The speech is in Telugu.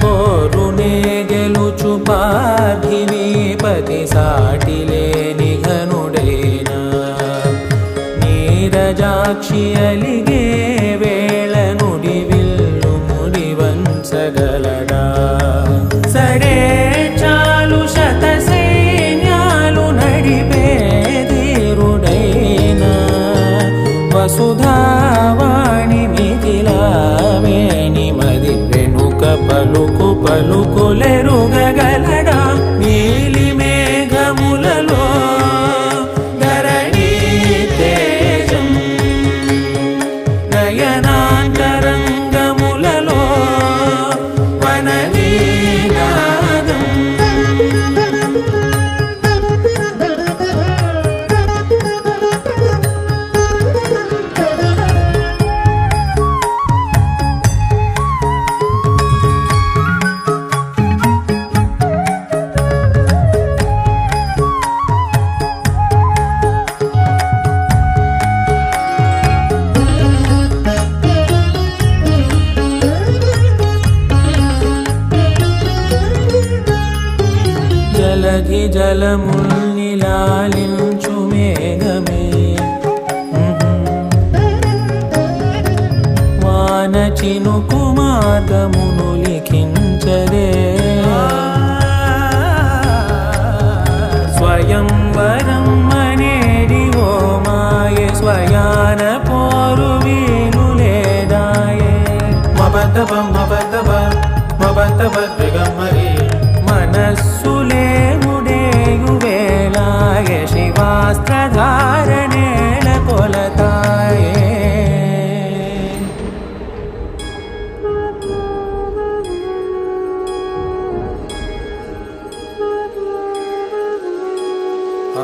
పోరునే గెలుచు పార్థివీపతి సాటిలేని ఘనుడైనా నీరజాక్షి అలిగే వేళ నుడి విల్లు ముడి వంచగలడా సడే చాలు శత సైన్యాలు నడిపే ధీరుడైనా వసుధావాణి మిథిలావేణి మది వెనుక పలుకు పలుకులెరుగగలడా నీలి మేఘములలో ధరణీ తేజం నయనాంతరంగములలో వననీనాదం జలధి జలముల్ని లాలించు మేఘమే వాన చినుకు మార్గమును లిఖించరే స్వయంవరం అనేడి ఓ మాయే స్వయాన పోరు వీలు లేదాయే మబద్దబం మబద్దబ మబద్దబ దిగమ్మరి మనస్సులే ముడేయు వేళాయ శివాస్త్రధారణేల కొలతాయే ఆ